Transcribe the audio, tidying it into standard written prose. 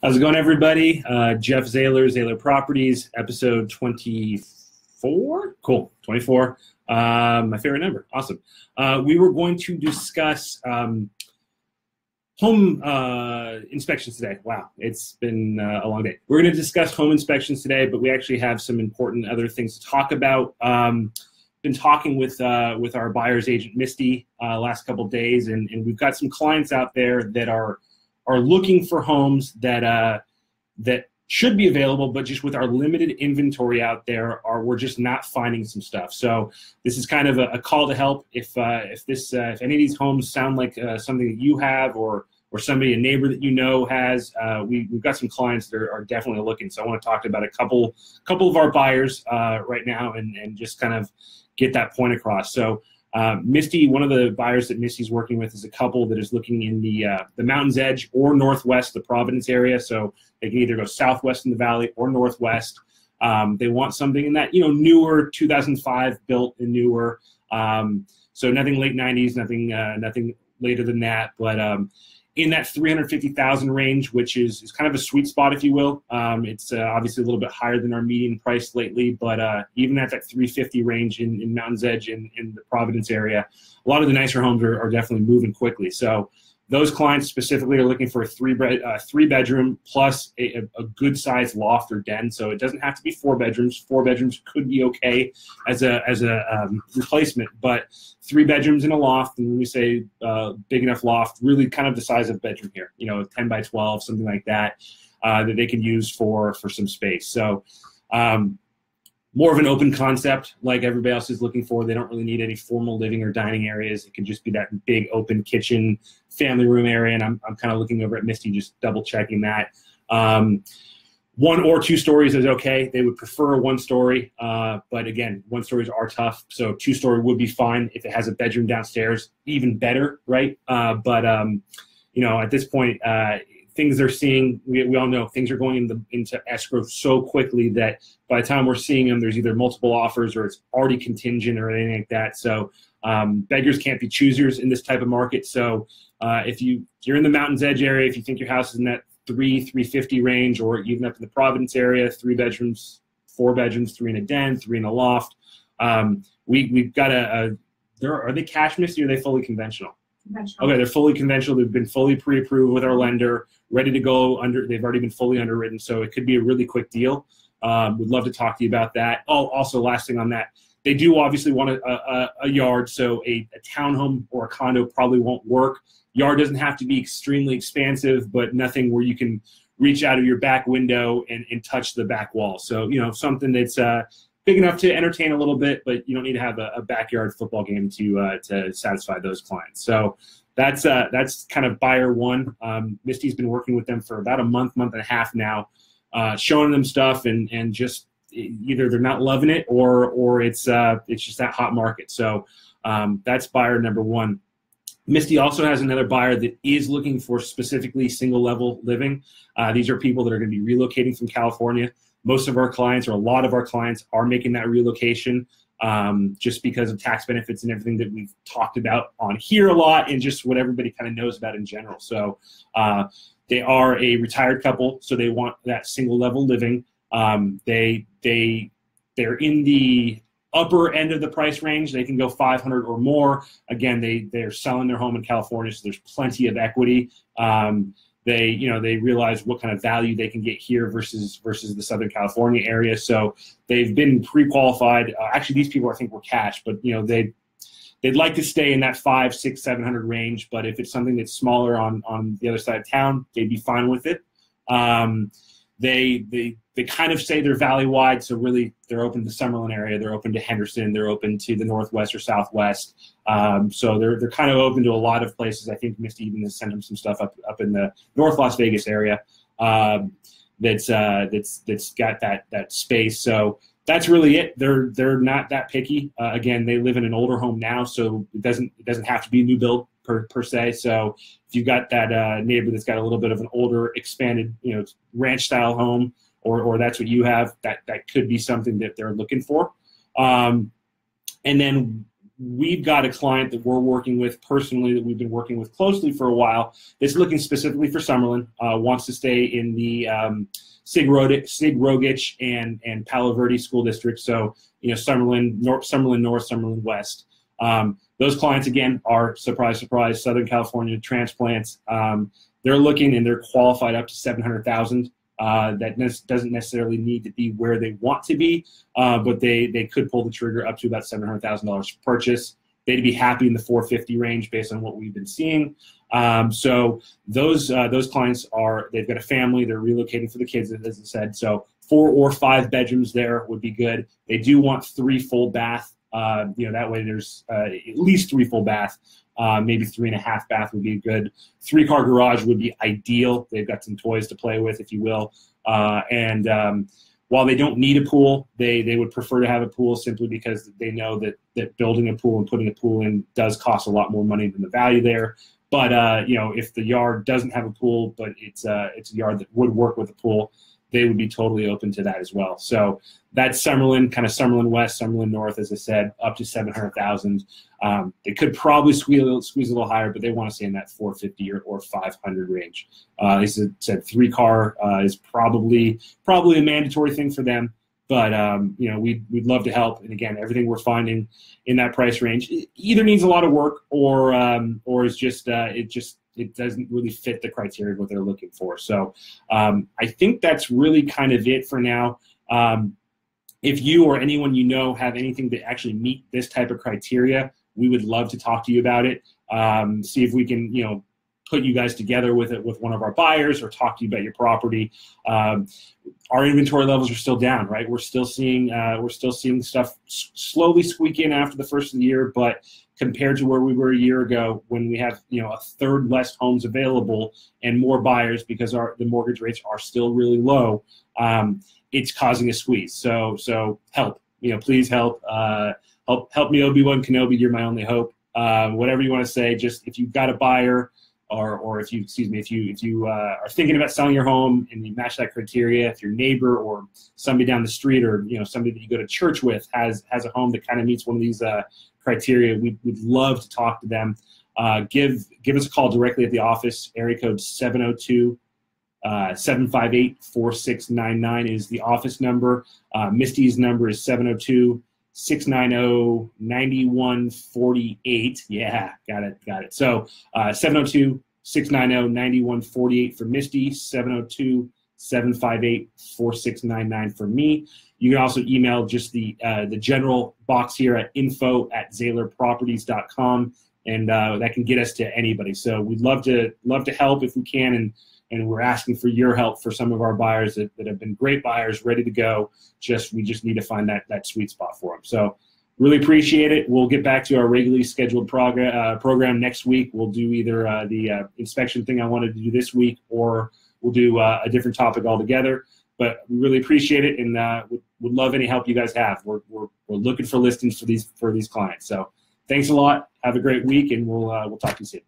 How's it going, everybody? Jeff Zahler, Zahler Properties, episode 24. Cool, 24. My favorite number. Awesome. We were going to discuss home inspections today. Wow, it's been a long day. We're going to discuss home inspections today, but we actually have some important other things to talk about. Been talking with our buyer's agent, Misty, last couple of days, and we've got some clients out there that are looking for homes that should be available, but just with our limited inventory out there, we're just not finding some stuff. So this is kind of a call to help. If any of these homes sound like something that you have, or somebody, a neighbor that you know has, we've got some clients that are definitely looking. So I want to talk about a couple of our buyers right now, and just kind of get that point across. So Misty, one of the buyers that Misty's working with is a couple that is looking in the Mountain's Edge or northwest, the Providence area. So they can either go southwest in the valley or northwest. They want something in that, newer 2005 built and newer. So nothing late 90s, nothing later than that. But in that 350,000 range, which is kind of a sweet spot, if you will. It's obviously a little bit higher than our median price lately, but even at that 350 range in Mountain's Edge in the Providence area, a lot of the nicer homes are definitely moving quickly. So those clients specifically are looking for a three bedroom plus a good sized loft or den. So it doesn't have to be 4 bedrooms. 4 bedrooms could be okay as a replacement, but 3 bedrooms in a loft. And when we say big enough loft, really kind of the size of a bedroom here, 10 by 12, something like that, that they can use for some space. So more of an open concept like everybody else is looking for. They don't really need any formal living or dining areas. It can just be that big open kitchen, family room area. And I'm kind of looking over at Misty, just double checking that. 1 or 2 stories is okay. They would prefer a 1 story. But again, 1 stories are tough. So 2 story would be fine. If it has a bedroom downstairs, even better, right? But at this point, things they're seeing, we all know things are going into escrow so quickly that by the time we're seeing them, there's either multiple offers or it's already contingent or anything like that. So beggars can't be choosers in this type of market. So if you're in the Mountain's Edge area, if you think your house is in that 350 range, or even up in the Providence area, 3 bedrooms, 4 bedrooms, 3 in a den, 3 in a loft, we've got are they cash, Misty, or are they fully conventional? Okay, they're fully conventional. They've been fully pre-approved with our lender, ready to go they've already been fully underwritten, so it could be a really quick deal. We'd love to talk to you about that. Oh, also, last thing on that, they do obviously want a yard, so a townhome or a condo probably won't work. Yard doesn't have to be extremely expansive, but nothing where you can reach out of your back window and touch the back wall. So, something that's big enough to entertain a little bit, but you don't need to have a backyard football game to satisfy those clients. So that's kind of buyer 1. Misty's been working with them for about a month and a half now, showing them stuff, and just either they're not loving it or it's just that hot market. So that's buyer number 1. Misty also has another buyer that is looking for specifically single level living. These are people that are going to be relocating from California. Most of our clients, or a lot of our clients, are making that relocation just because of tax benefits and everything that we've talked about on here a lot, and just what everybody kind of knows about in general. So they are a retired couple, so they want that single level living. They're in the upper end of the price range. They can go 500 or more. Again, they're selling their home in California, so there's plenty of equity. They realize what kind of value they can get here versus the Southern California area. So they've been pre-qualified. Actually, these people I think were cash, but they'd like to stay in that 500, 600, 700 range. But if it's something that's smaller on the other side of town, they'd be fine with it. They kind of say they're valley-wide, so really they're open to the Summerlin area, they're open to Henderson, they're open to the Northwest or Southwest. So they're kind of open to a lot of places. I think Misty even has sent them some stuff up in the North Las Vegas area that's got that space. So that's really it. They're not that picky. Again, they live in an older home now, so it doesn't have to be a new build per se. So if you've got that neighbor that's got a little bit of an older, expanded, ranch style home, or that's what you have, that could be something that they're looking for. And then we've got a client that we're working with personally, that we've been working with closely for a while, that's looking specifically for Summerlin, wants to stay in the Sig Rogich and Palo Verde school district. So, Summerlin North, Summerlin West. Those clients, again, are, surprise, surprise, Southern California transplants. They're looking, and they're qualified up to $700,000. That doesn't necessarily need to be where they want to be, but they could pull the trigger up to about $700,000 purchase. They'd be happy in the 450 range based on what we've been seeing. So those clients they've got a family, they're relocating for the kids, as I said. So 4 or 5 bedrooms there would be good. They do want 3 full bath. That way there's at least 3 full bath. Maybe 3.5 bath would be good. 3-car garage would be ideal. They've got some toys to play with, if you will. While they don't need a pool, they would prefer to have a pool simply because they know that building a pool and putting a pool in does cost a lot more money than the value there. But if the yard doesn't have a pool, but it's a yard that would work with a pool, they would be totally open to that as well. So that's Summerlin, kind of Summerlin West, Summerlin North, as I said, up to 700,000. They could probably squeeze a little higher, but they want to stay in that 450 or 500 range. They said 3-car is probably a mandatory thing for them. But we'd love to help. And again, everything we're finding in that price range either needs a lot of work or is just it doesn't really fit the criteria of what they're looking for. So I think that's really kind of it for now. If you or anyone you know have anything that actually meet this type of criteria, we would love to talk to you about it. See if we can, put you guys together with one of our buyers or talk to you about your property. Our inventory levels are still down, right? We're still seeing stuff slowly squeak in after the first of the year, but compared to where we were a year ago, when we have a third less homes available and more buyers because the mortgage rates are still really low, it's causing a squeeze. So help, please help. Help me, Obi-Wan Kenobi. You're my only hope. Whatever you want to say, just if you've got a buyer, or if you are thinking about selling your home and you match that criteria, if your neighbor or somebody down the street or somebody that you go to church with has a home that kind of meets one of these criteria, we'd love to talk to them. Give us a call directly at the office. Area code 702-758-4699 is the office number. Misty's number is 702-690-9148. Yeah, got it. So 702-690-9148 for Misty, 702-758-4699 for me. You can also email just the general box here at info@zahlerproperties.com, and that can get us to anybody. So we'd love to help if we can, and we're asking for your help for some of our buyers that have been great buyers, ready to go. We just need to find that sweet spot for them. So really appreciate it. We'll get back to our regularly scheduled program next week. We'll do either the inspection thing I wanted to do this week, or we'll do a different topic altogether. But we really appreciate it, and would love any help you guys have. We're looking for listings for these clients. So thanks a lot. Have a great week, and we'll talk to you soon.